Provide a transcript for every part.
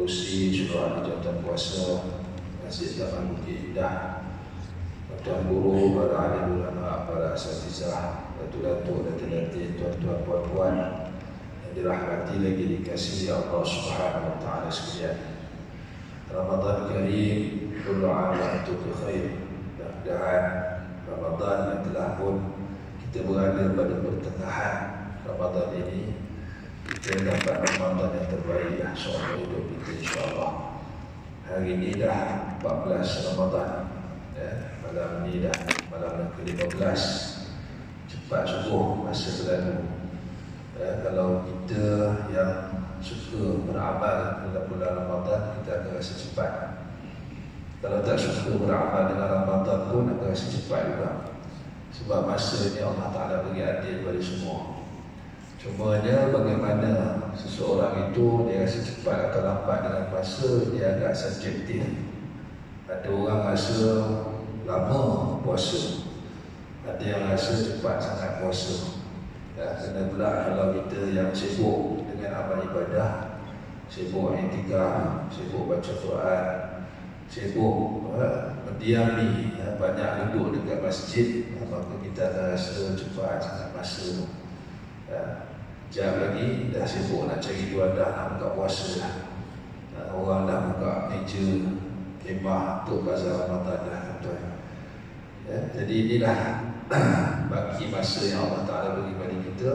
Pengerusi Syurah Jawatan Puasa Masjid Taman Bukit Indah, Tuan Guru, para alim ulama, para asatizah, datuk-datuk, datin-datin, tuan-tuan, puan-puan yang dirahmati lagi dikasihi Allah Subhanahu wa taala sekalian. Ramadan Karim, kullu 'am wa antum bi khair. Mudah-mudahan Ramadan yang telah pun kita berada pada pertengahan Ramadan ini, kita dapat Ramadan yang terbaik seumur hidup kita insya-Allah. Hari ini dah 14 Ramadan, malam ni dah malam yang ke-15. Cepat sungguh masa berlalu. Kalau kita yang suka beramal dalam bulan Ramadan, kita akan rasa cepat. Kalau tak suka beramal dengan Ramadan pun akan rasa cepat juga. Sebab masa ni Allah Ta'ala bagi adil kepada semua. Cumanya bagaimana seseorang itu dia rasa cepat atau lambat dengan masa, dia agak subjektif. Ada orang rasa lama puasa, ada yang rasa cepat sangat puasa. Kena pula kalau kita yang sibuk dengan amal ibadah, sibuk i'tikaf, sibuk baca Quran, sibuk mendiami, banyak duduk dekat masjid, maka kita akan rasa cepat sangat masa tu. Sekejap lagi dah sibuk nak cari juadah, nak buka puasa dah. Orang dah buka meja kemah untuk bazar Ramadan dah, tuan. Jadi inilah bagi masa yang Allah Ta'ala bagi kepada kita.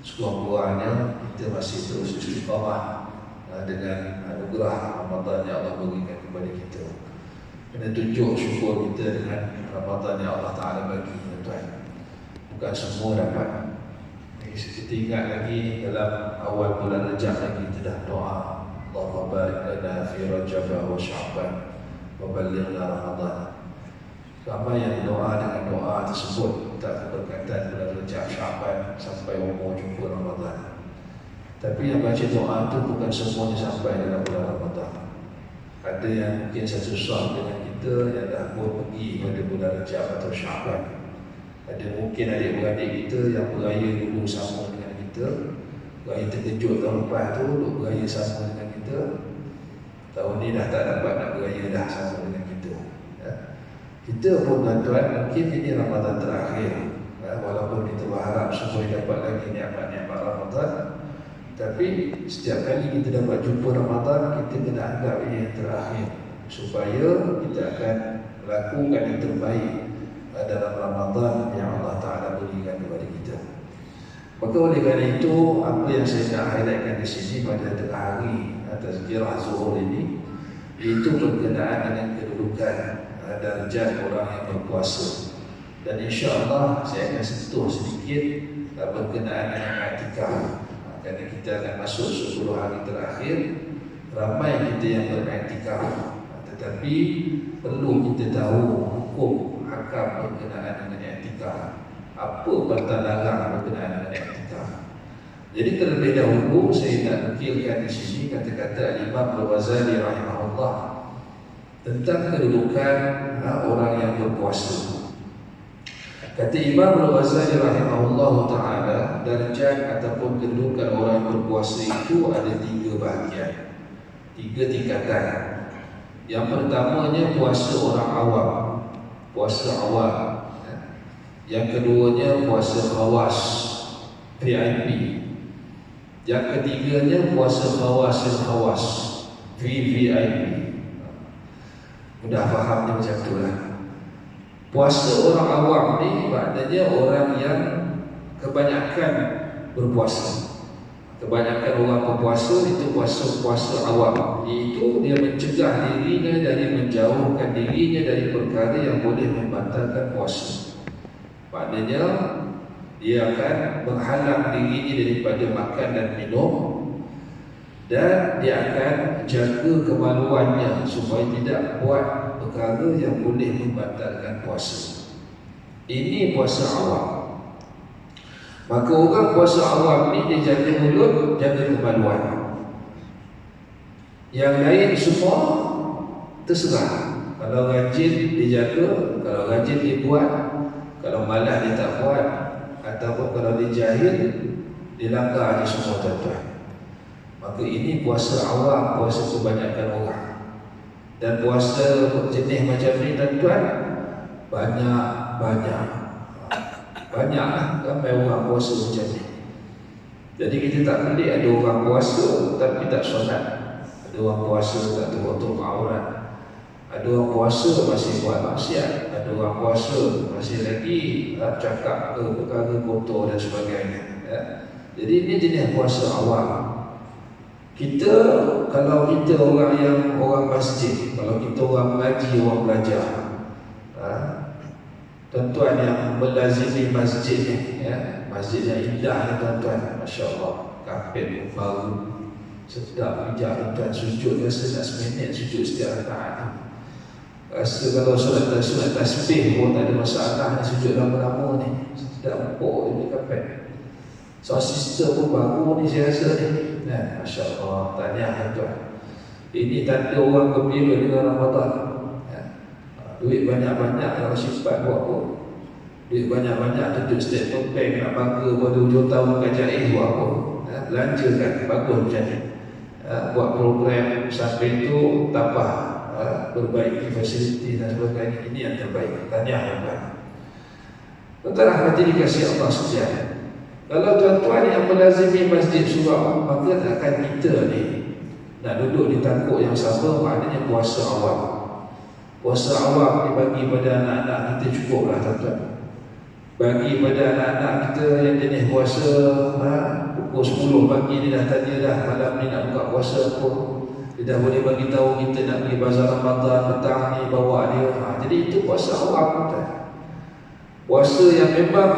Sekurang-kurangnya kita masih terus istiqamah dengan anugerah Ramadan yang Allah berikan kepada kita. Kena tunjuk syukur kita dengan Ramadan yang Allah Ta'ala bagi, tuan. Bukan semua dapat. Kita ingat lagi dalam awal bulan Rajab lagi kita dah doa, Allahumma barik lana fi Rajab wa Sya'ban wa ballighna Ramadan. Ramai yang doa dengan doa tersebut tak keberkatan bulan Rajab, Sya'ban sampai umur jumpa Ramadan. Tapi yang baca doa itu bukan semuanya sampai dalam bulan Ramadan. Ada yang mungkin satu sahab dengan kita yang dah pun pergi pada bulan Rajab atau Sya'ban. Ada mungkin adik-beradik kita yang beraya dulu sama dengan kita, beraya terkejut tahun lepas tu duk beraya sama dengan kita. Tahun ni dah tak dapat nak beraya dah sama dengan kita. Kita pun tuan-tuan, mungkin ini Ramadan terakhir, walaupun kita berharap semua dapat lagi nikmat-nikmat Ramadan, tapi setiap kali kita dapat jumpa Ramadan, kita kena anggap ini yang terakhir, supaya kita akan lakukan yang terbaik dalam Ramadan yang Allah Ta'ala berikan kepada kita. Maka oleh kerana itu, apa yang saya nak highlightkan di sini pada tengah hari tazkirah zuhur ini, itu berkenaan dengan kedudukan darjat orang yang berpuasa. Dan insya-Allah saya akan sentuh sedikit berkenaan dengan i'tikaf. Kerana kita akan masuk 10 hari terakhir, ramai kita yang beriktikaf, tetapi perlu kita tahu hukum hakam berkenaan dengan i'tikaf. Apa pertanyaan berkenaan dengan i'tikaf? Jadi terlebih dahulu saya nak nukilkan di sini kata-kata Imam Al-Ghazali rahimahullah tentang kedudukan orang yang berpuasa. Kata Imam Al-Ghazali rahimahullah ta'ala, darjat ataupun kedudukan orang yang berpuasa itu ada 3 bahagian, 3 tingkatan. Yang pertamanya puasa orang awam, puasa awam. Yang keduanya puasa khawas, VIP. Yang ketiganya puasa khawas, VVIP. Mudah fahamnya macam itulah. Puasa orang awam ni maknanya orang yang kebanyakan berpuasa. Kebanyakan orang berpuasa itu puasa awam. Itu dia mencegah dirinya dari menjauhkan dirinya dari perkara yang boleh membatalkan puasa. Maknanya dia akan menghalang dirinya daripada makan dan minum, dan dia akan jaga kemaluannya supaya tidak buat perkara yang boleh membatalkan puasa. Ini puasa awam. Maka orang puasa awam ni dia jaga mulut, jaga kemaluan. Yang lain semua terserah. Kalau rajin dia jaga, kalau rajin dia buat, kalau malas dia tak buat, ataupun kalau dia jahil dia langgar je semua, tuan-tuan. Maka ini puasa awam, puasa kebanyakan orang. Dan puasa jenis macam ni tuan-tuan banyak ramai orang puasa macam ni. Jadi kita tak pelik ada orang puasa tapi tak solat, ada orang puasa tak tutup aurat, ada orang puasa masih buat maksiat, ada orang puasa masih lagi cakap ke perkara kotor dan sebagainya, ya. Jadi ini jenis puasa awam. Kalau kita orang masjid, kalau kita orang mengaji, orang belajar, tuan-tuan yang melazimi masjid ni, ya, masjid yang indah ni tuan-tuan, Masya Allah, kapet baru, sedap bijak tuan-tuan, sujud rasa nak seminit sujud setiap rakaat. Rasa kalau solat tasbih pun tak ada masalah ni, sujud lama-lama ni, sedap empuk ni kapet. Sound system pun baru ni saya rasa ni, nah, Masya Allah, tahniah tuan. Ini tanda orang gembira dengan Ramadan, ya. Duit banyak-banyak kalau simpan buat apa? Duit banyak-banyak tunjuk statement bank, nak bangga pada hujung tahun KJI buat apa? Ya, belanjakan, bagus macam ni, ya, buat program sampai itu tambah, perbaiki fasiliti dan sebagainya. Ini yang terbaik. Tahniah tuan. Tuan-tuan rahmati dikasihi Allah sekalian. Kalau tuan-tuan yang melazimi masjid surau, maka takkan kita ni nak duduk di tangkuk yang sama, maknanya puasa awam. Puasa awam dibagi pada anak-anak kita cukuplah tuan-tuan. Bagi pada anak-anak kita yang jenis puasa, pukul 10 pagi ni dah tanya dah malam ni nak buka puasa apa. Dia dah boleh bagi tahu kita nak pergi bazar Ramadan petang ni, bawa dia. Jadi itu puasa awam tuan. Puasa yang memang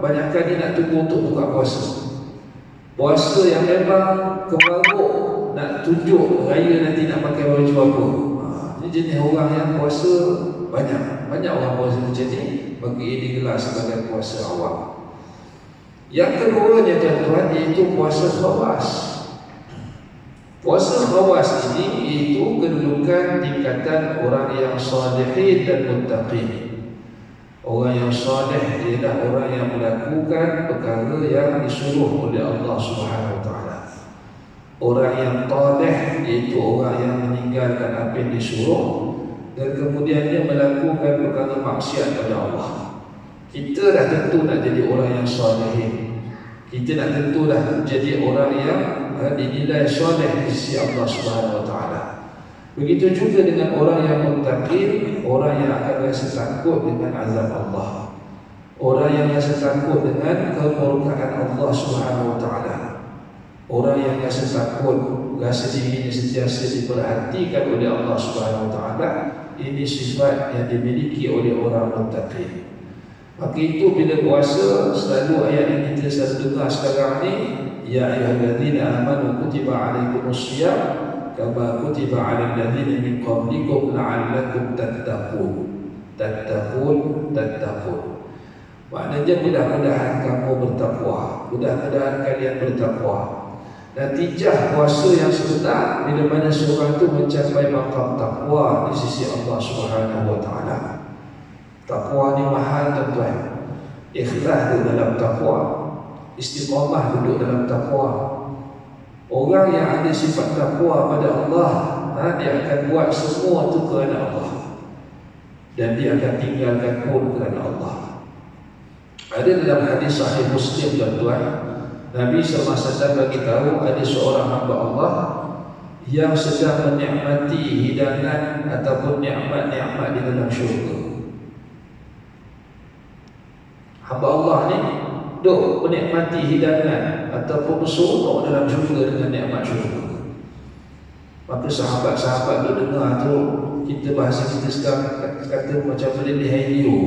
banyakkan ni nak tunggu untuk buka puasa. Puasa yang memang kemaruk, nak tunjuk raya nanti nak pakai baju apa. Ini jenis orang yang puasa banyak orang puasa macam ni, bagi ini digelar sebagai puasa awam. Yang keduanya tuan-tuan, iaitu puasa khawas. Puasa khawas ini iaitu kedudukan tingkatan orang yang salihin dan muttaqin. Orang yang salih ialah orang yang melakukan perkara yang disuruh oleh Allah Subhanahu Wa Taala. Orang yang talih iaitu orang yang meninggalkan apa yang disuruh dan kemudian dia melakukan perkara maksiat pada Allah. Kita dah tentu nak jadi orang yang salihin. Kita nak tentu dah jadi orang yang dinilai salih di sisi Allah Subhanahu Wa Taala. Begitu juga dengan orang yang muttaqin, orang yang akan rasa takut dengan azab Allah, orang yang rasa takut dengan kemurkaan Allah Subhanahu Wa Taala, orang yang rasa takut, rasa dirinya sentiasa diperhatikan oleh Allah Subhanahu Wa Taala. Ini sifat yang dimiliki oleh orang muttaqin. Maka itu bila puasa, selalu ayat yang kita selalu dengar sekarang ni, ya ayyuhallazina amanu kutiba alaikumusshiyam kama kutiba 'alal ladzina min qablikum la'allakum tattaqun. Maknanya mudah-mudahan kamu bertakwa, mudah-mudahan kalian bertakwa. Natijah puasa yang sebenar bila mana seorang itu mencapai maqam takwa di sisi Allah Subhanahu Wa Taala. Takwa ni mahal tuan-tuan. Ikhlas dalam takwa, istiqamah duduk dalam takwa. Orang yang ada sifat takwa pada Allah, dia akan buat semua itu kerana Allah, dan dia akan tinggalkan pun kerana Allah. Ada dalam hadis sahih Muslim tuan-tuan, Nabi SAW bagi tahu ada seorang hamba Allah yang sedang menikmati hidangan ataupun nikmat-nikmat di dalam syurga. Hamba Allah ni duk menikmati hidangan ataupun seronok dalam syurga dengan nikmat syurga. Maka sahabat-sahabat duk dengar tu, kita bahasa kita sekarang kata macam meleleh liu.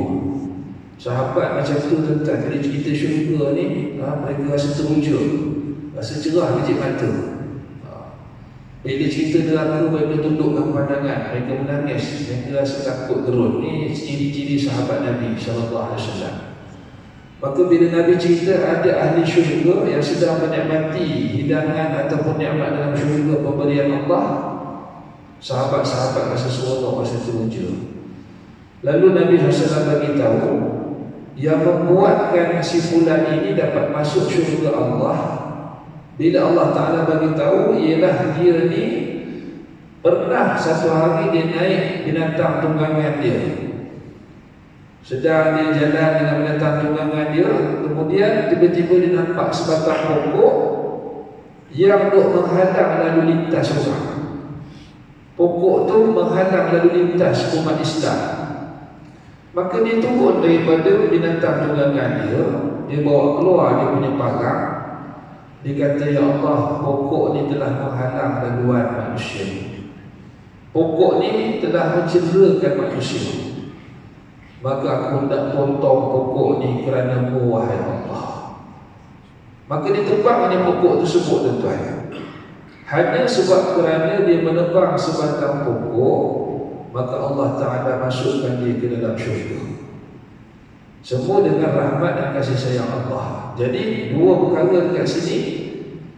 Sahabat macam tu tentang kalau cerita syurga ni, mereka rasa teruja, rasa cerah kecil mata. Bila cerita neraka, mereka tundukkan pandangan, mereka menangis, mereka rasa takut gerun. Ni ciri-ciri sahabat Nabi SAW. Maka bila Nabi cerita ada ahli syurga yang sedang menikmati hidangan ataupun nikmat dalam syurga pemberian Allah, sahabat-sahabat rasa seronok, rasa teruja. Lalu Nabi SAW bagi tahu yang membuatkan si fulan ini dapat masuk syurga Allah Bila Allah Ta'ala bagi tahu, ialah dia ni pernah satu hari dia naik binatang tunggangan dia. Sedang dia jalan dengan binatang tunggangan dia, kemudian tiba-tiba dia nampak sebatang pokok yang duk menghalang lalu lintas orang. Pokok tu menghalang lalu lintas umat Islam. Maka dia turun daripada binatang tunggangan dia, dia bawa keluar dia punya parang. Dia kata, ya Allah, pokok ni telah menghalang laluan manusia. Pokok ni telah mencederakan manusia. Maka aku nak potong pokok ni kerana-Mu, wahai Allah. Maka dia tebang ni pokok tersebut, tuan-tuan. Hanya sebab kerana dia menebang sebatang pokok, maka Allah Ta'ala masukkan dia ke dalam syurga. Semua dengan rahmat dan kasih sayang Allah. Jadi dua perkara dekat sini.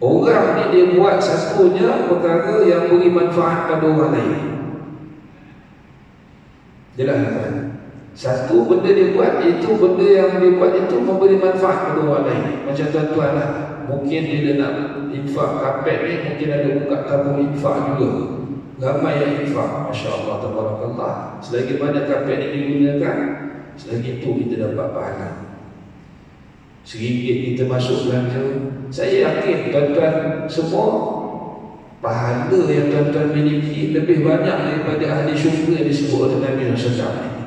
Orang ni dia buat satunya perkara yang beri manfaat pada orang lain. Jelas kan? Satu benda dia buat, itu benda yang dia buat itu memberi manfaat pada orang lain. Macam tuan-tuan lah, mungkin dia nak infak kapet ni, mungkin ada buka tabung infak juga. Ramai yang infak, Masya Allah, tabarakallah. Selagi mana kapet ni digunakan, selagi itu kita dapat pahala. RM1 kita masuk belanja. Saya yakin tuan-tuan semua, pahala yang tuan-tuan miliki lebih banyak daripada ahli syurga yang disebut oleh Nabi SAW.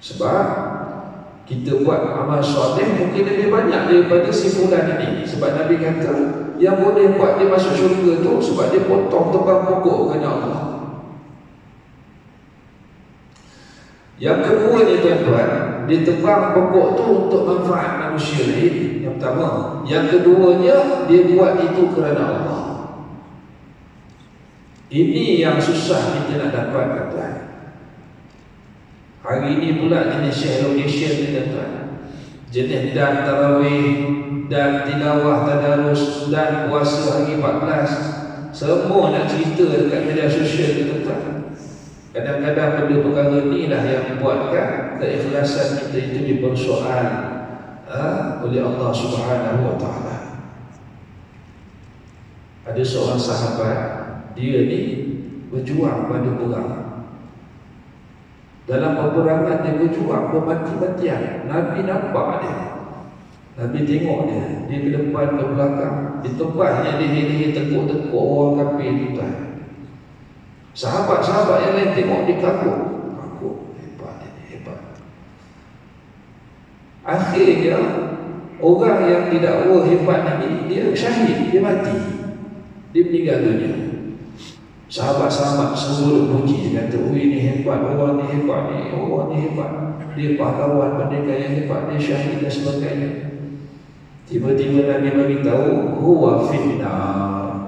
Sebab kita buat amal soleh mungkin lebih banyak daripada si fulan ini. Sebab Nabi kata, yang boleh buat dia masuk syurga tu sebab dia potong tebang pokok kerana Allah. Yang kedua ni tuan-tuan, dia tebang pokok tu untuk manfaat manusia lain. Yang pertama. Yang keduanya, dia buat itu kerana Allah. Ini yang susah kita nak dapat, tuan-tuan. Hari ini pula jenis share location ni, tuan-tuan. Jenis dan tarawih, dan tilawah tadarus, dan puasa hari 14. Semua nak cerita dekat media sosial ni, tuan-tuan. Kadang-kadang benda perkara ni lah yang membuatkan keikhlasan kita itu dipersoal oleh Allah Subhanahu Wa Taala. Ada seorang sahabat, dia ni berjuang pada perang. Dalam peperangan dia berjuang bermati-matian. Nabi nampak dia, Nabi tengok dia, dia ke depan ke belakang, ditebasnya leher-leher tekuk-tekuk orang kafir tu, tuan. Sahabat-sahabat yang lain tengok dia kagum. Hebat ini, hebat. Akhirnya orang yang didakwa hebat ini, dia syahid, dia mati, dia meninggal dunia. Sahabat-sahabat semua puji, dia kata, ini hebat, orang ni hebat ni, orang ni hebat, dia pahlawan, pendekar yang hebat, dia syahid dan sebagainya. Tiba-tiba Nabi beritahu, huwa finnar.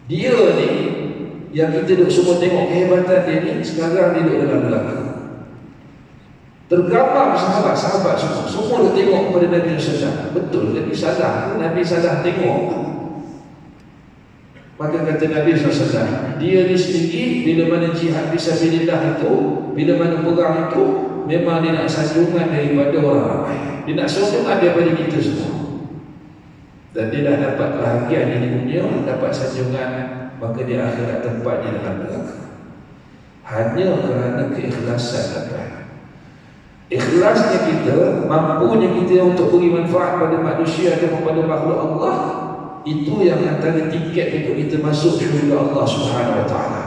Dia ni yang kita duduk semua tengok kehebatan dia ni, sekarang dia duduk dalam neraka. Tergambar sahabat-sahabat semua dia tengok kepada Nabi SAW. Betul Nabi salah, Nabi salah tengok. Maka kata Nabi SAW, dia ni sendiri bila mana jihad fisabilillah itu, bila mana perang itu, memang dia nak sanjungan daripada orang ramai. Dia nak sanjungan daripada kita semua. Dan dia dah dapat bahagian di dunia, dapat sanjungan, maka dia akhirat tempatnya dalam neraka. Hanya kerana keikhlasan, tuan. Ikhlasnya kita, mampunya kita untuk beri manfaat pada manusia atau kepada makhluk Allah, itu yang antara tiket untuk kita masuk syurga Allah Subhanahu Wa Taala.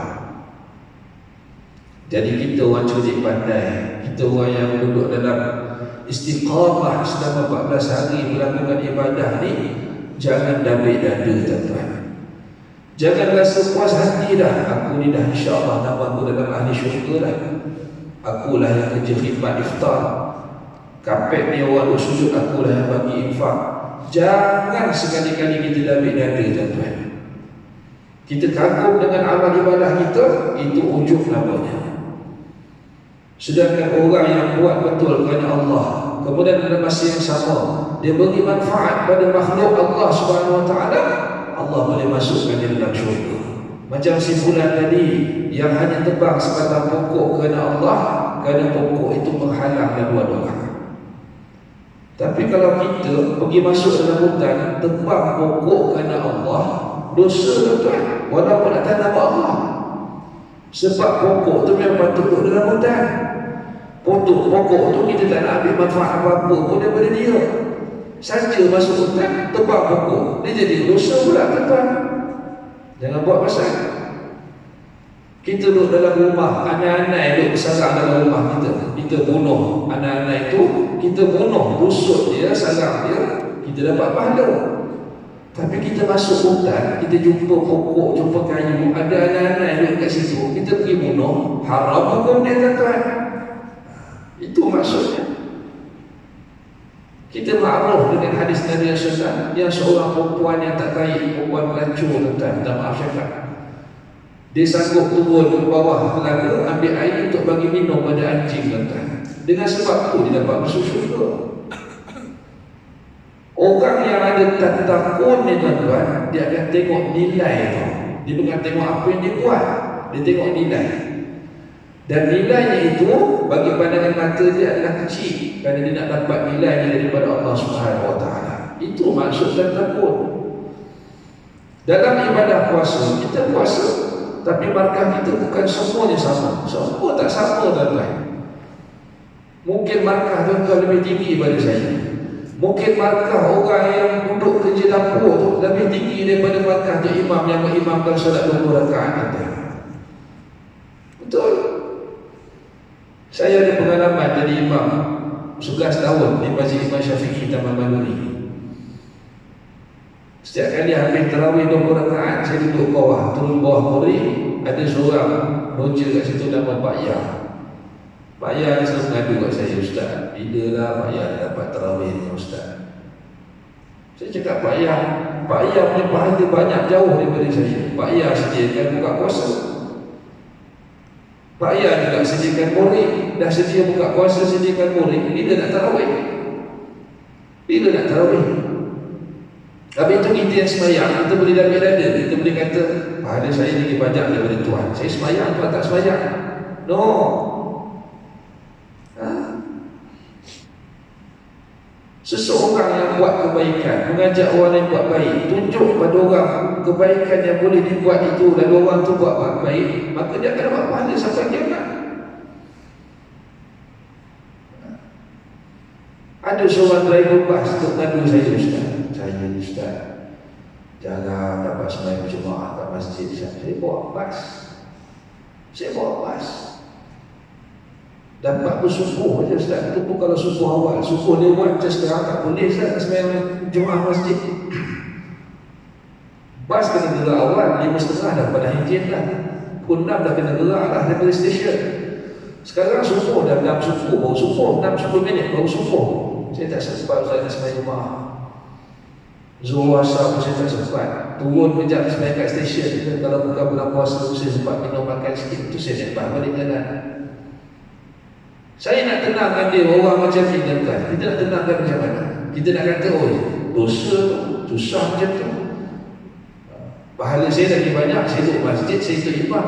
Jadi kita orang cerdik pandai, kita orang yang duduk dalam istiqamah selama 14 hari melakukan ibadah ni, jangan dabik dada, tuan-tuan. Jangan rasa puas hati dah, aku ni dah insya-Allah nama aku dalam ahli syurga dah. Akulah yang kerja khidmat iftar, kapet ni orang duk sujud, akulah yang bagi infak. Jangan sekali-kali kita dabik dada, tuan-tuan. Kita kagum dengan amal ibadah kita, itu ujub namanya. Sedangkan orang yang buat betul kerana Allah, kemudian dalam masa yang sama dia beri manfaat pada makhluk Allah Subhanahu Wa Taala, Allah boleh masukkan dia dalam syurga. Macam si fulan tadi yang hanya tebang sebatang pokok kerana Allah, kerana pokok itu menghalang laluan orang. Tapi kalau kita pergi masuk dalam hutan, tebang pokok kerana Allah, dosa tuan, walaupun atas nama Allah. Sebab pokok tu memang patut duduk dalam hutan. Pokok tu kita tak nak ambil manfaat apa-apa pun daripada dia. Saja masuk hutan, tebang pokok, dia jadi dosa pula tuan. Jangan buat pasal. Kita duduk dalam rumah, anak-anak duduk bersarang dalam rumah kita bunuh anak-anak itu, kita bunuh, busuk dia, sarang dia, kita dapat pahala. Tapi kita masuk hutan, kita jumpa pokok, jumpa kayu, ada anak-anak duduk kat situ, kita pergi bunuh, haram hukum dia tuan. Itu maksudnya. Kita makruf dengan hadis Nabi SAW yang seorang perempuan yang tak baik, perempuan pelacur tuan, dan maaf syafat, dia sanggup turun ke bawah telaga, ambil air untuk bagi minum pada anjing tuan. Dengan sebab tu dia dapat masuk syurga. Orang yang ada takun ni tuan-tuan, dia akan tengok nilai tu. Dia bukan tengok apa yang dia buat, dia tengok nilai. Dan nilainya itu bagi pandangan mata dia adalah kecil, kerana dia nak dapat nilainya daripada Allah Subhanahu Wa Taala. Itu maksud takun. Dalam ibadah puasa, kita puasa, tapi markah kita bukan semuanya sama. Semua tak sama tuan-tuan. Mungkin markah tuan-tuan lebih tinggi daripada saya. Mungkin markah orang yang duduk kerja dapur tu lebih tinggi daripada markah tu imam yang mengimamkan solat 20 rakaat. Betul. Saya ada pengalaman jadi imam 11 tahun di Masjid Imam Syafi'i Taman Banduri. Setiap kali habis tarawih 20 rakaat, saya duduk bawah, turun bawah Mori, ada seorang roja kat situ nama Pak Ya. Pak Ya ni selalu mengadu kat saya, Ustaz, bila lah Pak Ya dapat tarawih ni Ustaz? Saya cakap Pak Ya punya pahala banyak jauh daripada saya. Pak Ya sediakan buka puasa, Pak Ya juga sediakan murid. Dah sedia buka puasa, sediakan murid. Bila nak tarawih? Bila nak tarawih? Habis itu kita yang semayang, kita boleh dapat dada. Kita boleh kata, pahala saya lagi banyak daripada Tuhan. Saya semayang, Tuhan tak semayang. No. Seseorang yang buat kebaikan, mengajak orang yang buat baik, tunjuk pada orang kebaikan yang boleh dibuat itu, lalu orang tu buat baik, maka dia akan dapat pahala sampai kiamat. Ada seorang driver bas untuk ngadu saya, Ustaz, jangan dapat sembahyang Jumaat kat masjid. Saya bawa bas, dapat bersubuh je Ustaz. Itu pun kalau subuh awal, subuh lewat macam sekarang tak boleh Ustaz sembahyang Jumaat masjid. Bas kena gerak awal 5.30 dah pada hijin dah, pukul 6 dah kena gerak dah daripada stesen. Sekarang subuh dah 6 subuh, baru subuh 6-10 minit baru subuh. Saya tak sempat Ustaz nak sembahyang Jumaat. Zuhur asar pun saya tak sempat. Turun kejap sembahyang kat stesen. Kalau bukan bulan puasa saya sempat minum makan sikit, tu saya sempat balik jalan. Saya nak tenangkan dia, orang macam ni tuan. Kita nak tenangkan macam mana? Kita nak kata, oh dosa tu, susah macam tu. Pahala saya lagi banyak, saya duduk masjid, saya duduk imam.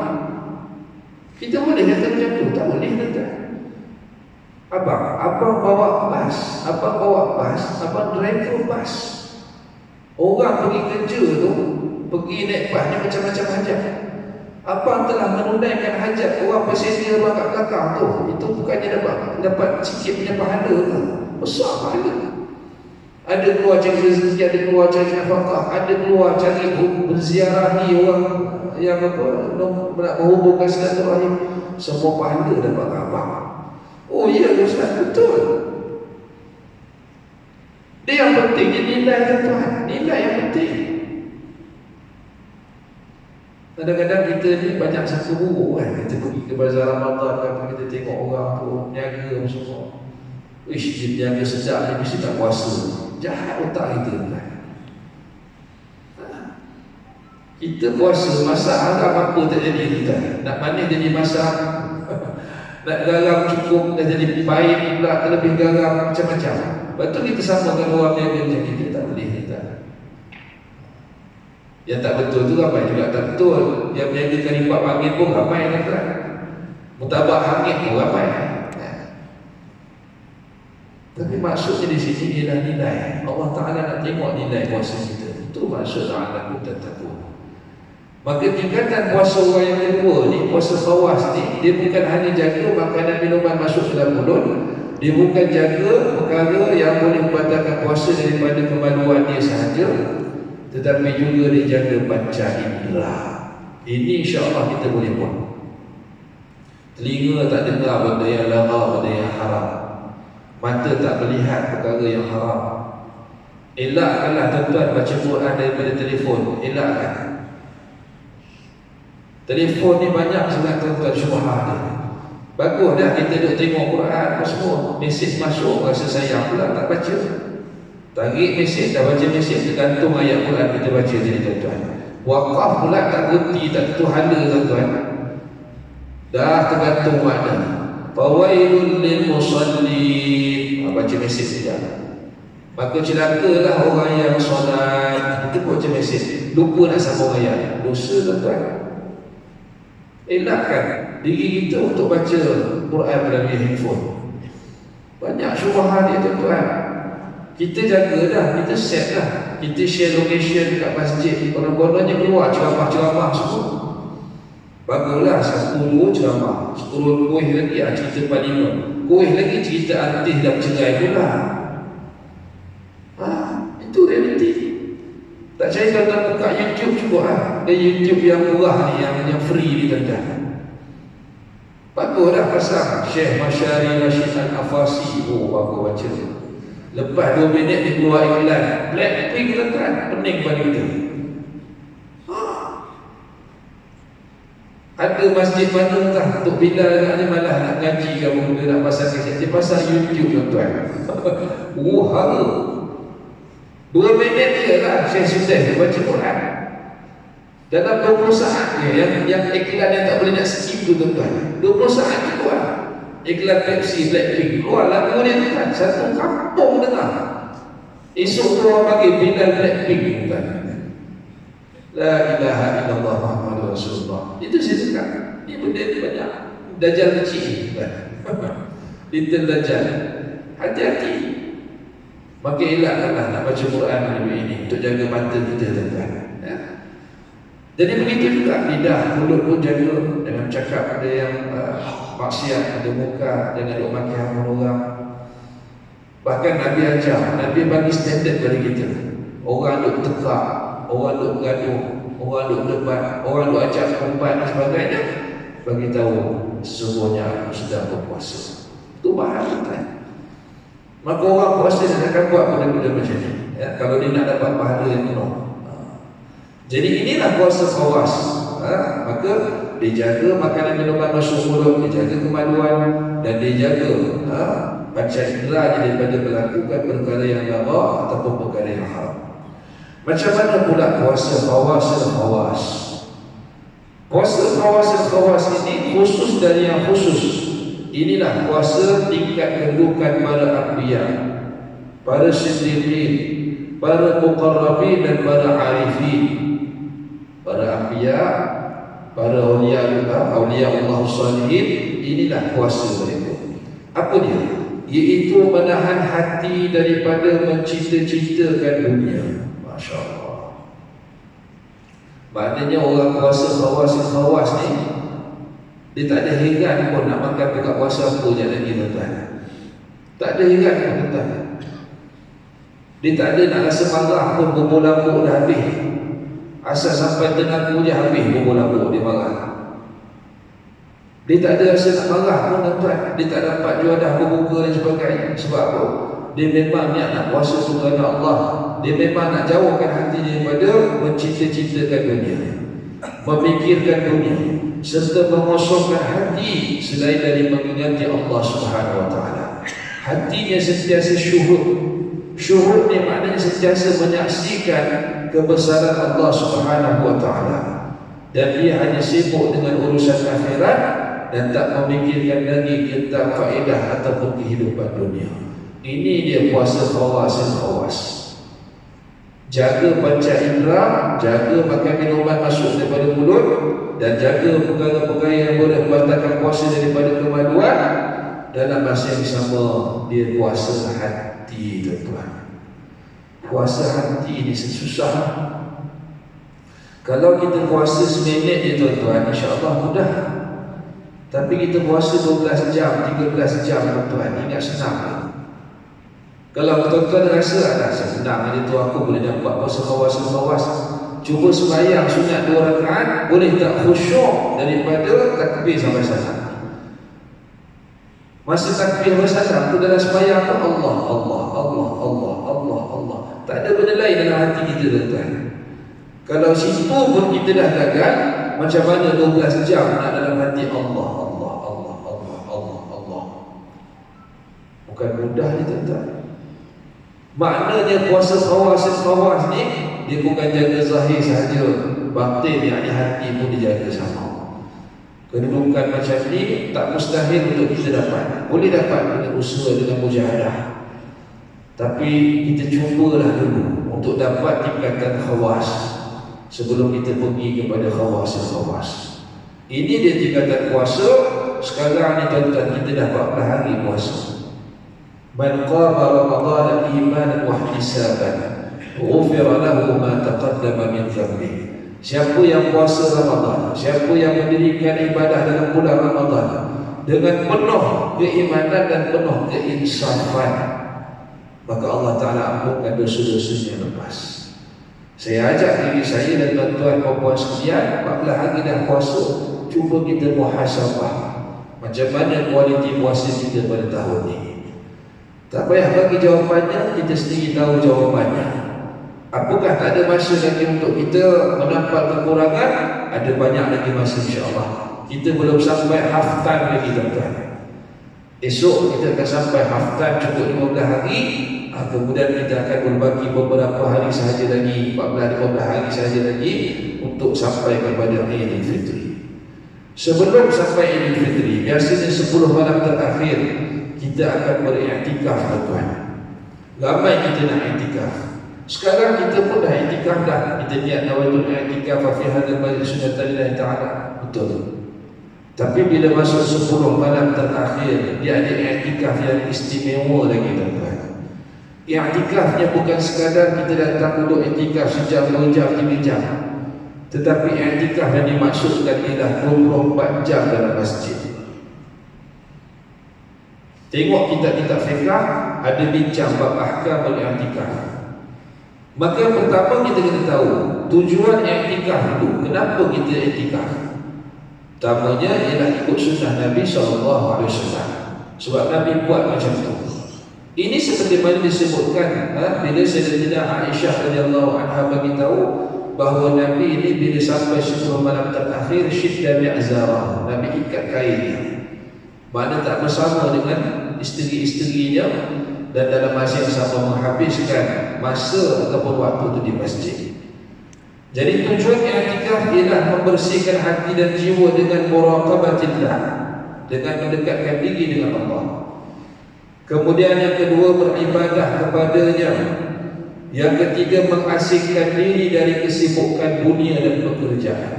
Kita boleh kata macam tu? Tak boleh tuan. Abang bawa bas, abang driver bas. Orang pergi kerja tu, pergi naik bas ni macam-macam hajat. Abang telah menunaikan hajat orang passenger abang kat belakang tu. Itu bukannya dapat sikit punya pahala tu, besar pahala. Ada keluar cari rezeki, ada keluar cari nafkah, ada keluar cari berziarahi orang yang nak menghubungkan silaturahim. Semua pahala dapat abang. Oh ya Ustaz, betul. Dia yang penting dia nilai tuan, nilai yang penting. Kadang-kadang kita ni banyak sangka buruk kan. Kita pergi ke bazar Ramadan, apa kita tengok orang tu niaga semua. Ish, dia niaga sejak ni mesti tak puasa. Jahat otak kita kan. Kita puasa, masak harap apa tak jadi kita. Nak manis jadi masak, nak garam cukup, dah jadi pahit pula, lebih garam, macam-macam. Betul kita sama dengan orang niaga macam kita, tak boleh kita. Yang tak betul tu ramai juga tak betul. Yang berniaga lipat angin pun ramai kan. Mutabak hangit pun ramai. Tapi maksudnya di sini ialah nilai. Allah Ta'ala nak tengok nilai puasa kita. Itu maksud la'allakum tattaqun. Maka tingkatan puasa orang yang kedua ni, puasa khawas ni, dia bukan hanya jaga makanan minuman masuk ke dalam mulut, dia bukan jaga perkara yang boleh membatalkan puasa daripada kemaluan dia sahaja, tetapi juga dia jaga panca indera. Ini insya-Allah kita boleh buat. Telinga tak dengar benda yang lara, benda yang haram. Mata tak melihat perkara yang haram. Elakkanlah tuan-tuan baca Quran daripada telefon. Elakkan. Telefon ni banyak sangat tuan-tuan syubhat dia. Bagus dah kita duk tengok Quran apa semua. Mesej masuk rasa sayang pula tak baca. Tarik mesej, dah baca mesej, tergantung ayat Quran kita baca jadi tuan-tuan. Waqaf pula tak berhenti, tak tentu hala tuan-tuan. Dah tergantung makna. Fawailul lil musallin. Baca mesej saja. Maka celakalah orang yang solat. Kita baca mesej, lupa nak sambung ayat. Dosa tuan-tuan. Elakkan diri kita untuk baca Quran melalui handphone. Banyak syubhat dia tuan-tuan. Kita jaga dah, kita set dah. Kita share location dekat masjid. Konon-kononnya keluar ceramah-ceramah semua. Baguslah 10 ceramah, 10 kuih lagi cerita parlimen, kuih lagi cerita artis dan cerai pula. Itu realiti. Tak percaya tuan-tuan buka YouTube cuba YouTube yang murah ni, yang free ni tuan-tuan. Bagus dah pasang Syekh Masyari Rashid Al-Afasi. Bagus baca. Lepas 2 minit dia keluar iklan Blackpink tuan-tuan, pening pada kita. Ada masjid mana tak untuk Bilal nak ni malah nak ngaji ke apa, nak pasang dia pasang YouTube tuan-tuan. Hara 2 minit je lah Syekh Sudah baca Quran dalam 20 saat je. Yang iklan yang tak boleh nak skip tu tuan-tuan, 20 saat je keluar iklan Pepsi, Blackpink, keluar lagu ni tuan, satu kampung dengar. Esok tu orang panggil Bilal Blackpink tuan. La ilaha illallah Muhammadur Rasulullah. Itu saya cakap, ni benda ni banyak dajjal kecil Little Dajjal. Hati-hati. Maka elakkanlah nak baca Quran melalui ini untuk jaga mata kita tuan-tuan, ya. Jadi begitu juga lidah, mulut pun jaga. Jangan cakap ada yang maksiat, ada muka, jangan duk maki hamba orang. Bahkan Nabi ajar, Nabi bagi standard pada kita. Orang duk tekak, orang duk bergaduh, orang duk debat, orang duk ajak perempuan dan sebagainya, bagi tahu sesungguhnya aku sedang berpuasa. Itu bahaya tuan. Maka orang puasa dia akan buat benda-benda macam ni, ya, kalau dia nak dapat pahala yang penuh. Jadi inilah puasa khawas. Maka dia jaga makanan minuman masuk mulut, dia jaga kemaluan, dan dia jaga panca indera daripada melakukan perkara yang lara ataupun perkara yang haram. Macam mana pula puasa khawas? Puasa khawas ini khusus dari yang khusus. Inilah puasa tingkat kedudukan para anbiya, para siddiqin, para muqarrabin dan para arifin. Para anbiya, para awliya Allah salihin, inilah puasa mereka. Apa dia? Iaitu menahan hati daripada mencita-citakan dunia. Masya Allah. Maknanya orang puasa khawas ni, dia tak ada hinggan pun nak makan buka puasa apa je lagi tuan-tuan. Tak ada hinggan pun tuan-tuan. Dia tak ada nak rasa marah pun, bubur-labuk dah habis. Asal sampai tenaga je habis, bubur-labuk dia marah. Dia tak ada rasa nak marah pun tuan-tuan. Dia tak dapat juadah berbuka dan sebagainya. Sebab apa? Dia memang niat nak puasa kerana Allah. Dia memang nak jauhkan hati daripada mencita-citakan dunia, memikirkan dunia, serta mengosongkan hati selain dari mengingati Allah Subhanahu Wa Taala. Hatinya sentiasa syuhud. Syuhud ni maknanya sentiasa menyaksikan kebesaran Allah Subhanahu Wa Taala, dan dia hanya sibuk dengan urusan akhirat dan tak memikirkan lagi tentang faedah ataupun kehidupan dunia. Ini dia puasa khawas. Jaga panca indera, jaga makan minuman masuk daripada mulut, dan jaga perkara-perkara yang boleh membatalkan puasa daripada kemaluan, dalam masa yang sama dia puasa hati, tuan-tuan. Puasa hati ini susah. Kalau kita puasa seminit je tuan-tuan, insya-Allah mudah. Tapi kita puasa 12 jam, 13 jam tuan-tuan, ingat senang. Kalau tuan-tuan rasa ada senang hari tu aku boleh dapat puasa khawas. Cuba sembahyang sunat 2 rakaat, boleh tak khusyuk daripada takbir sampai salam. Masa takbir sampai salam tu dalam sembahyang tu Allah. Tak ada benda lain dalam hati kita tuan-tuan. Kalau situ pun kita dah gagal, macam mana 12 jam nak dalam hati Allah. Bukan mudah ni tuan-tuan. Maknanya puasa khawas ni dia bukan jaga zahir sahaja, batin yang di hati pun dijaga sama. Kedudukan macam ni tak mustahil untuk kita dapat. Boleh dapat dengan usaha, dengan mujahadah. Tapi kita cubalah dulu untuk dapat tingkatan khawas sebelum kita pergi kepada khawas. Ini dia tingkatan puasa. Sekarang ni tuan-tuan, kita dah 14 hari puasa. Man qama Ramadhan imanan wa ihtisaban ghufira lahu ma taqaddama min dhanbihi. Siapa yang puasa Ramadan, siapa yang mendirikan ibadah dalam bulan Ramadan dengan penuh keimanan dan penuh keinsafan, maka Allah Ta'ala ampunkan dosa-dosanya lepas. Saya ajak diri saya dan tuan-tuan puan-puan sekalian, 14 hari dah puasa, cuba kita muhasabah macam mana kualiti puasa kita pada tahun ini. Tak payah bagi jawapannya, kita sendiri tahu jawapannya. Apakah tak ada masa lagi untuk kita menampak kekurangan? Ada banyak lagi masa, insya-Allah. Kita belum sampai haftan lagi tuan-tuan. Esok kita akan sampai haftan cukup 15 hari. Kemudian kita akan berbagi beberapa hari sahaja lagi, 14-15 hari sahaja lagi untuk sampai kepada Aidil Fitri. Sebelum sampai Aidil Fitri, biasanya 10 malam terakhir kita akan beriktikaf tuan-tuan. Ramai kita nak iktikaf. Sekarang kita pun dah iktikaf dah. Kita niat nawaitul iktikaf fi hadzal majlis sunnatullah taala. Betul. Tapi bila masuk 10 malam terakhir, dia ada iktikaf yang istimewa lagi tuan-tuan. Iktikafnya bukan sekadar kita datang duduk iktikaf sejam, 2 jam, 3 jam. Tetapi iktikaf yang dimaksudkan ialah 24 jam dalam masjid. Tengok kitab-kitab fiqh ada bincang bab ahkam al-i'tikaf. Maka yang pertama kita kena tahu tujuan i'tikaf itu. Kenapa kita i'tikaf? Pertamanya ialah ikut sunnah Nabi SAW. Sebab Nabi buat macam tu. Ini seperti mana disebutkan bila Sayyidatina Aisyah radhiyallahu anha bagi tahu bahawa Nabi ini bila sampai 10 malam terakhir syidda mi'zarah, Nabi ikat kainnya. Mana tak bersama dengan isteri-isterinya dan dalam masa yang sama menghabiskan masa ataupun waktu itu di masjid. Jadi tujuan i'tikaf ialah membersihkan hati dan jiwa dengan muraqabatillah, dengan mendekatkan diri dengan Allah. Kemudian yang kedua beribadah kepadanya. Yang ketiga mengasingkan diri dari kesibukan dunia dan pekerjaan.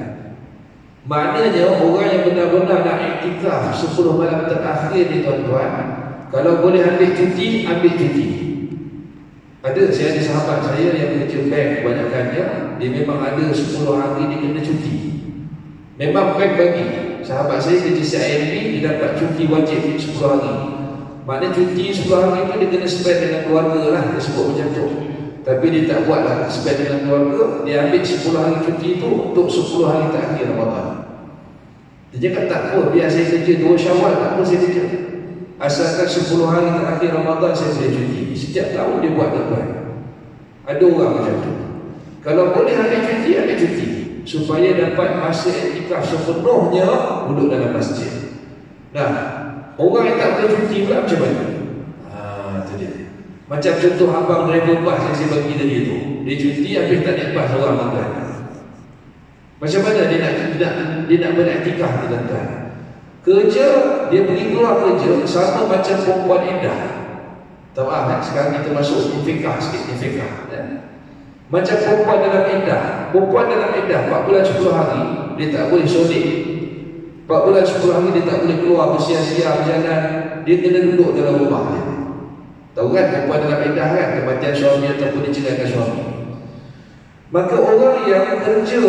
Maknanya orang yang benar-benar nak iktikaf 10 malam terakhir ni tuan-tuan, kalau boleh ambil cuti, ambil cuti. Saya ada sahabat saya yang kerja bank kebanyakannya, dia memang ada 10 hari dia kena cuti. Memang bank bagi. Sahabat saya kerja CIMB, dia dapat cuti wajib 10 hari. Maknanya cuti 10 hari itu dia kena spend dengan keluarga lah, dia sebut macam tu. Tapi dia tak buat lah spend dengan keluarga, dia ambil 10 hari cuti itu untuk 10 hari terakhir Ramadan. Dia cakap tak apa, biar saya kerja 2 Syawal, tak apa saya kerja. Asalkan 10 hari terakhir Ramadan saya boleh cuti. Setiap tahun dia buat tuan. Ada orang macam tu. Kalau boleh ambil cuti, supaya dapat masa iktikaf sepenuhnya duduk dalam masjid. Nah, orang yang tak boleh cuti pula macam mana? Itu dia. Macam contoh abang driver bas yang saya bagi tadi tu. Dia cuti habis tak naik bas orang tuan. Macam mana dia nak beriktikaf tuan-tuan? Kerja, dia pergi keluar kerja sama macam perempuan indah. Tahu sekarang kita masuk fikah sikit, fikah. Macam perempuan dalam indah. Perempuan dalam indah 4 bulan 10 hari dia tak boleh solik. 4 bulan 10 hari dia tak boleh keluar bersia-sia berjalan. dia kena duduk dalam rumah dia. Tahu kan perempuan dalam iddah kan, kematian suami ataupun diceraikan suami. Maka orang yang kerja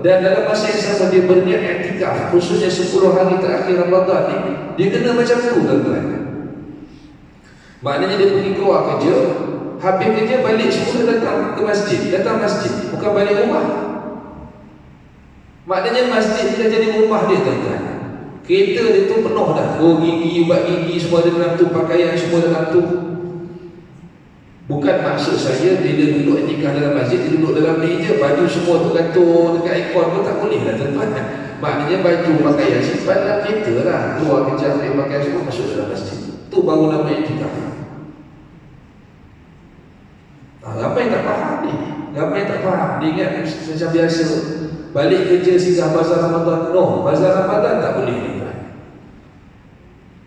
dan dalam masa yang sama dia berniat i'tikaf, khususnya 10 hari terakhir Ramadan ni, dia kena macam tu tuan-tuan. Maknanya dia pergi keluar kerja, habis kerja balik semula datang ke masjid, datang masjid, bukan balik rumah. Maknanya masjid dah jadi rumah dia tuan-tuan. Kereta dia tu penuh dah, gigi, ubat gigi semua ada dalam tu, pakaian semua dalam tu. Bukan maksud saya bila duduk iktikaf dalam masjid, dia duduk dalam meja, baju semua tu gantung dekat aircon pun tak boleh lah tuan-tuan. Maknanya baju, pakaian simpan dalam kereta lah, keluar kerja ambil pakaian semua masuk dalam masjid. Tu baru nama iktikaf. Ramai tak faham ni, ramai tak faham. Dia ingat macam biasa balik kerja singgah bazar Ramadan. No, bazar Ramadan tak boleh tuan.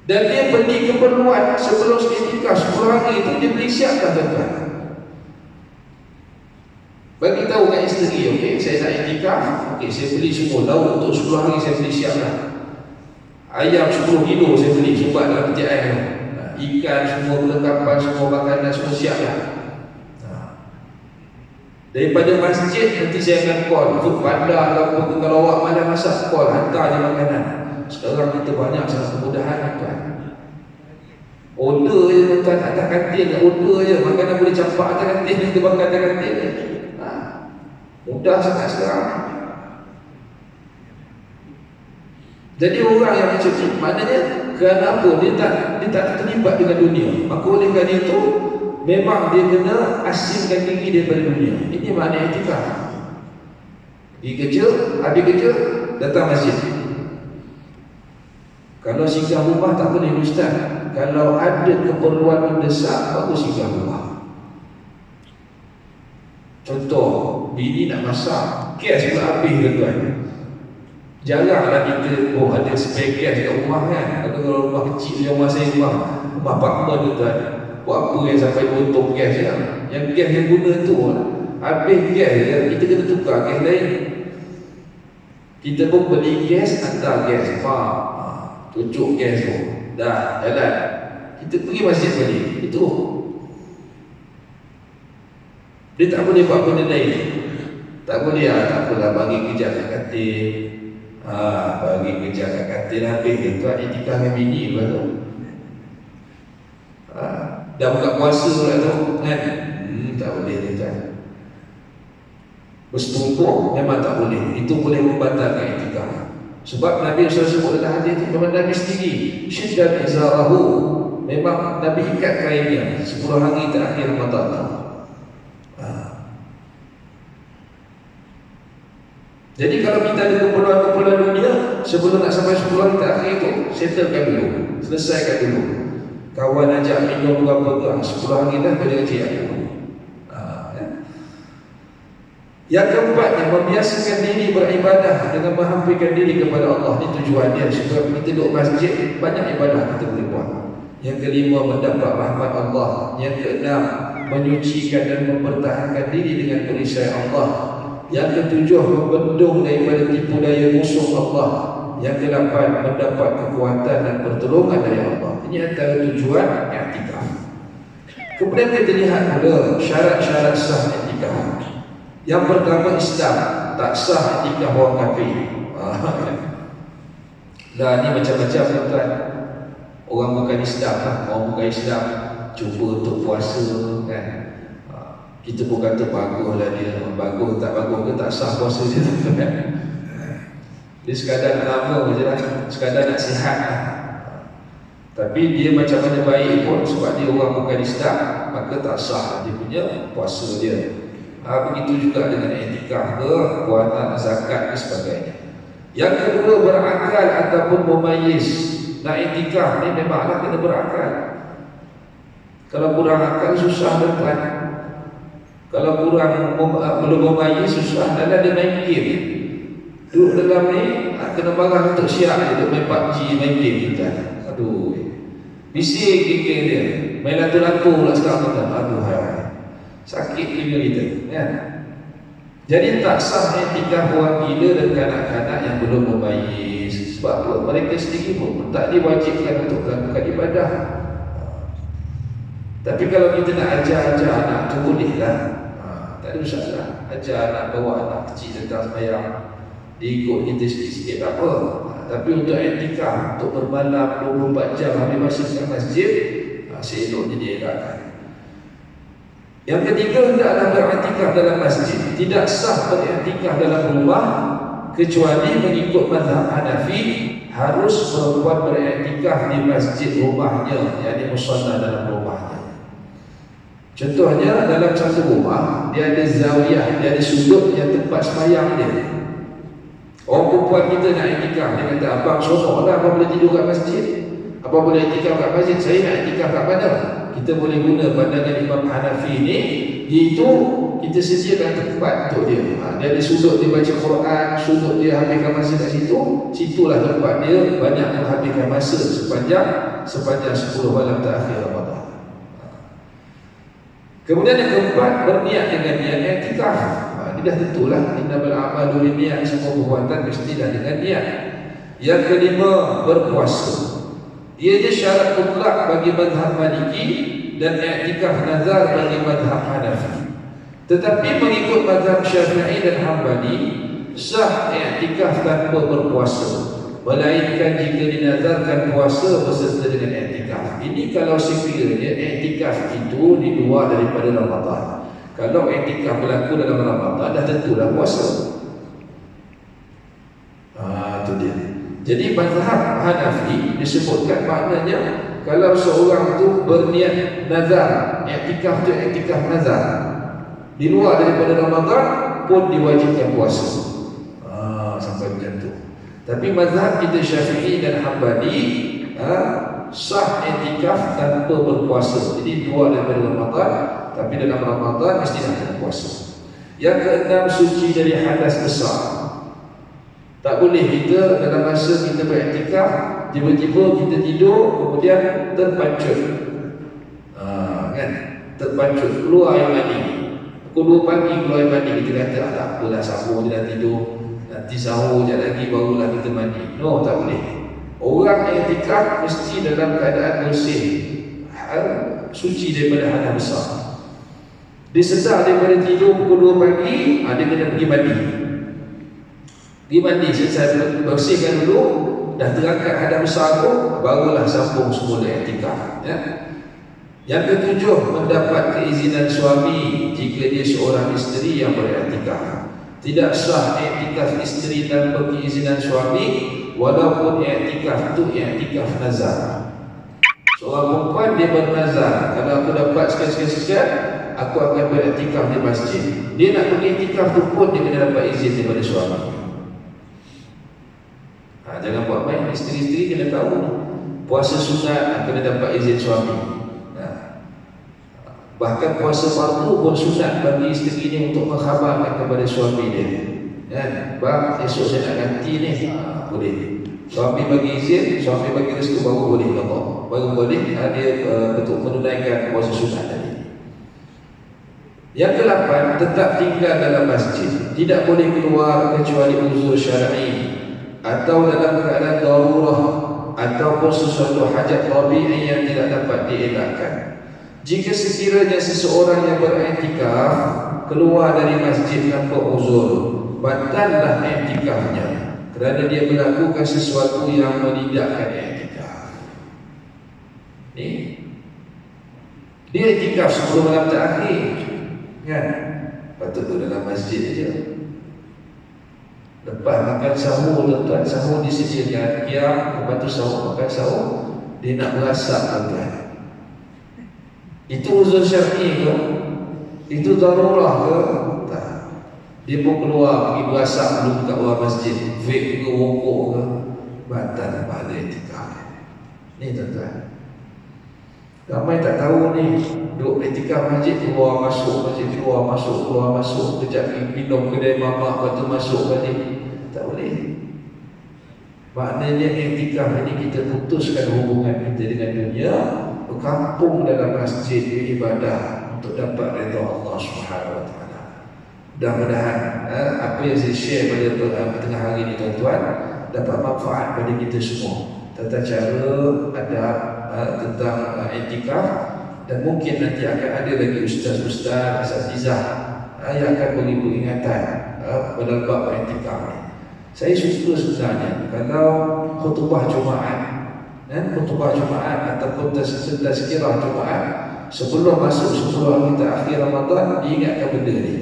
Dan dia pergi keperluan sebelum iktikaf 10 hari itu dia beli siap tuan-tuan. Bagi tahu kat isteri, okey, saya nak iktikaf, okey, saya beli semua lauk untuk 10 hari saya beli siap dah. Ayam 10 kilo saya beli sebab dalam peti air. Ikan semua, perlengkapan semua, makanan semua siap dah. Daripada masjid nanti saya akan call untuk pandai ataupun kalau awak malas masak, call hantar je makanan. Sekarang kita banyak sangat kemudahan tuan. Order je tuan, atas kantin order je, makanan boleh campak atas kantin, kita makan atas kantin je. Mudah sangat sekarang. Jadi orang yang macam ni, maknanya kenapa dia tak terlibat dengan dunia. Maka oleh kerana itu memang dia kena asingkan diri daripada dunia. Ini makna i'tikaf. Pergi kerja, habis kerja datang masjid. Kalau singgah rumah tak boleh ustaz. Kalau ada keperluan mendesak baru singgah rumah. Contoh, bini nak masak, gas pula habis tuan-tuan. Jaranglah kita ada spare gas kat rumah kan. Kalau rumah kecil, rumah saya rumah apartmen tuan. Buat apa yang sampai potong gas je. Yang gas yang guna tu habis gas je, kita kena tukar gas lain. Kita pun beli gas, hantar gas, tujuk gas tu, dah jalan, kita pergi masjid balik. Itu dia tak boleh buat benda lain. Tak boleh tak apalah, bagi kerja kat katil, bagi kerja kat katil habis tu iktikaf dengan bini lepas tu dah buka puasa pula tu kan. Tak boleh dia kan. Bersetumpuk memang tak boleh. Itu boleh membatalkan iktikaf. Sebab Nabi SAW sebut dalam hadis itu, memang Nabi sendiri syiddat izarahu, memang Nabi ikat kainnya 10 hari terakhir Ramadan. Jadi kalau kita ada keperluan-keperluan dunia, sebelum nak sampai 10 hari terakhir itu, settlekan dulu, selesaikan dulu. Kawan ajak minum berapa ke, 10 hari dah boleh kerja aku. Yang keempatnya, membiasakan diri beribadah dengan menghampirkan diri kepada Allah. Ini tujuan dia. Sebab kita duduk masjid, banyak ibadah kita boleh buat. Yang kelima, mendapat rahmat Allah. Yang keenam, menyucikan dan mempertahankan diri dengan perisai Allah. Yang ketujuh, membendung daripada tipu daya musuh Allah. Yang kedelapan, mendapat kekuatan dan pertolongan dari Allah. Ini antara tujuan i'tikaf. Kemudian kita lihat pula syarat-syarat sah i'tikaf. Yang pertama, Islam. Tak sah i'tikaf orang kafir. Dah ni macam-macam tuan. Orang bukan Islam lah. Orang bukan Islam cuba untuk puasa kan. Kita pun kata baguslah dia. Bagus tak bagus ke tak sah puasa dia kan. Dia sekadar nak lama je lah, sekadar nak sihat lah. Tapi dia macam mana baik pun, sebab dia orang bukan Islam, maka tak sah dia punya puasa dia. Begitu juga dengan i'tikaf ke, puasa, zakat dan sebagainya. Yang kedua, berakal ataupun memayis. Nak i'tikaf ni memanglah kena berakal. Kalau kurang akal susah tuan. Kalau kurang belum memayis susah. Dan ada main game, duduk dalam ni kena marah untuk siap dia, untuk main PUBG, main game tuan. Aduh, bising gigi dia, main lato-lato pula sekarang tuan. Aduh, sakit telinga kita kan? Jadi tak sah i'tikaf orang gila dan kanak-kanak yang belum memayis. Sebab apa? Mereka sendiri pun tak diwajibkan untuk melakukan ibadah. Tapi kalau kita nak ajar anak tu bolehlah. Tak ada masalah. Ajar anak, bawa anak kecil tentang sembahyang, dia ikut kita sikit-sikit tak apa. Tapi untuk i'tikaf, untuk bermalam 24 jam habis masa kat masjid, seeloknya dia elakkan. Yang ketiga, hendaklah beriktikaf dalam masjid. Tidak sah beriktikaf dalam rumah kecuali mengikut mazhab Hanafi, harus perempuan beriktikaf di masjid rumahnya, yakni musalla dalam rumahnya. Contohnya dalam satu rumah, dia ada zawiyah, dia ada sudut yang tempat sembahyang dia. Orang perempuan kita nak iktikaf, dia kata, abang seronoklah abang boleh tidur kat masjid, abang boleh iktikaf kat masjid, saya nak iktikaf kat mana? Kita boleh guna pandangan Imam Hanafi ni, iaitu kita sediakan tempat untuk dia. Dia ada sudut dia baca Quran, sudut dia habiskan masa kat situ, situlah tempat dia banyak menghabiskan masa sepanjang 10 malam terakhir Ramadan. Kemudian yang keempat, berniat dengan niat i'tikaf. Ini dah tentulah, innamal a'malu binniyat, semua perbuatan mestilah dengan niat. Yang kelima, berpuasa. Ianya syarat mutlak bagi mazhab Maliki dan i'tikaf nazar bagi mazhab Hanafi. Tetapi mengikut mazhab Syafi'i dan Hambali, sah i'tikaf tanpa berpuasa, melainkan jika dinazarkan puasa beserta dengan i'tikaf. Ini kalau sekiranya i'tikaf itu di luar daripada Ramadan. Kalau i'tikaf berlaku dalam Ramadan, dah tentulah puasa. Itu dia. Jadi mazhab Hanafi disebutkan maknanya kalau seorang tu berniat nazar, i'tikaf tu i'tikaf nazar, di luar daripada Ramadan pun diwajibkan puasa. Sampai macam tu. Tapi mazhab kita Syafi'i dan Hambali, sah i'tikaf tanpa berpuasa. Jadi luar daripada Ramadan, tapi dalam Ramadan mesti nak puasa. Yang keenam, suci dari hadas besar. Tak boleh kita dalam masa kita beriktikaf, tiba-tiba kita tidur, kemudian terpancut. Kan? Terpancut, keluar air mani. Pukul 2 pagi keluar air mani, kita kata, tak apalah, sahur je dah tidur. Nanti sahur je lagi, barulah kita mandi. No, tak boleh. Orang i'tikaf mesti dalam keadaan bersih, suci daripada hadas besar. Dia sedar daripada tidur pukul 2 pagi, dia kena pergi mandi. Pergi mandi, selesai bersihkan dulu, dah terangkat hadas besar tu, barulah sambung semula i'tikaf. Yang ketujuh, mendapat keizinan suami jika dia seorang isteri yang beriktikaf. Tidak sah i'tikaf isteri tanpa keizinan suami, walaupun i'tikaf itu i'tikaf nazar. Seorang perempuan dia bernazar, kalau aku dapat sekian-sekian, aku akan beriktikaf di masjid. Dia nak pergi i'tikaf tu pun dia kena dapat izin daripada suami. Jangan buat main, isteri-isteri kena tahu puasa sunat kena dapat izin suami. Bahkan puasa fardu pun sunat bagi isteri ni untuk mengkhabarkan kepada suami dia. Bang, esok saya nak ganti ni, boleh. Suami bagi izin, suami bagi restu, baru boleh Allah. Baru boleh dia untuk menunaikan puasa sunat tadi. Yang ke-8, tetap tinggal dalam masjid. Tidak boleh keluar kecuali uzur syar'i atau dalam keadaan darurah ataupun sesuatu hajat tabi'i yang tidak dapat dielakkan. Jika sekiranya seseorang yang beriktikaf keluar dari masjid tanpa uzur, batallah iktikafnya kerana dia melakukan sesuatu yang menidakkan iktikaf. Ni dia iktikaf sebelum malam terakhir, kan? Patut tu dalam masjid aja. Lepas makan sahur, tuan-tuan, sahur disediakan, lepas tu sahur, makan sahur, dia nak berasak, tuan-tuan. Itu uzur syar'i ke? Itu darurah ke? Tak. Dia pun keluar pergi berasak belum kat luar masjid, vape ke, rokok ke, batal pahala i'tikaf. Ni tuan-tuan, ramai tak tahu ni, duduk i'tikaf masjid, keluar masuk masjid, keluar masuk, keluar masuk, kejap minum kedai mamak, lepas tu masuk balik. Tak boleh. Maknanya i'tikaf ini kita putuskan hubungan kita dengan dunia, berkampung dalam masjid beribadah untuk dapat redha Allah Subhanahu Wa Taala. Mudah-mudahan apa yang saya share pada tengah hari ini, tuan-tuan, dapat manfaat pada kita semua. Tata cara ada tentang i'tikaf, dan mungkin nanti akan ada lagi ustaz-ustaz, asatizah yang akan beri peringatan pada bab i'tikaf ni. Saya suka sebenarnya kalau khutbah Jumaat ataupun tazkirah Jumaat sebelum masuk 10 hari terakhir Ramadan, diingatkan benda ni.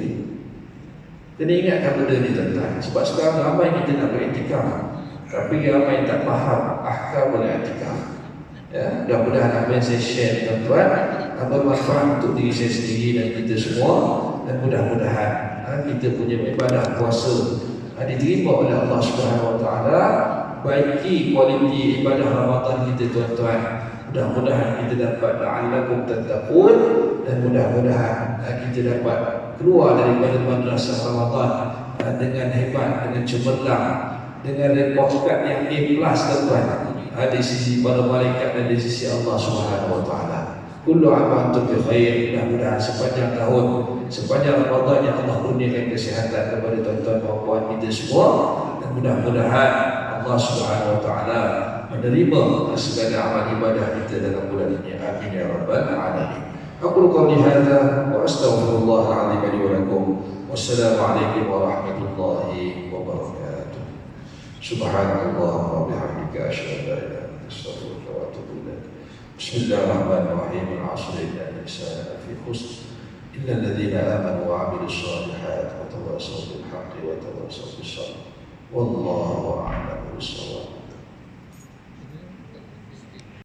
Kena ingatkan benda ni tuan-tuan. Sebab sekarang ramai kita nak beriktikaf, tapi ramai tak faham ahkam beriktikaf. Ya, mudah-mudahan apa yang saya share tuan-tuan bermanfaat untuk diri saya sendiri dan kita semua, dan mudah-mudahan kita punya ibadah puasa diterima oleh Allah Subhanahu Wa Taala. Baiki kualiti ibadah Ramadan kita tuan-tuan. Mudah-mudahan kita dapat la'allakum tattaqun, dan mudah-mudahan kita dapat keluar daripada madrasah Ramadan dengan hebat, dengan cemerlang, dengan report card yang A+ tuan-tuan, di sisi para malaikat dan di sisi Allah Subhanahu Wa Taala. Kullu amal antum bi khair. Mudah-mudahan sepanjang tahun, sepanjang Ramadan yang Allah kurniakan kesihatan kepada tuan-tuan dan puan kita semua, dan mudah-mudahan Allah Subhanahu Wa Taala menerima segala amal ibadah kita dalam bulan ini. Amin ya rabbal alamin. Aqulu qawli hadza wa astaghfirullah al-azim li wa lakum. Wassalamu alaikum warahmatullahi wabarakatuh. Subhanallah wa bihamdika asyhadu an la ilaha illa anta astaghfiruka wa atubu ilaik. Bismillahirrahmanirrahim. Al-'asr innal insana lafi khusr illa alladhina amanu wa 'amilus shalihat wa tawassaw bil haqqi wa tawassaw bis sabr. Wallahu a'lam bis-shawab.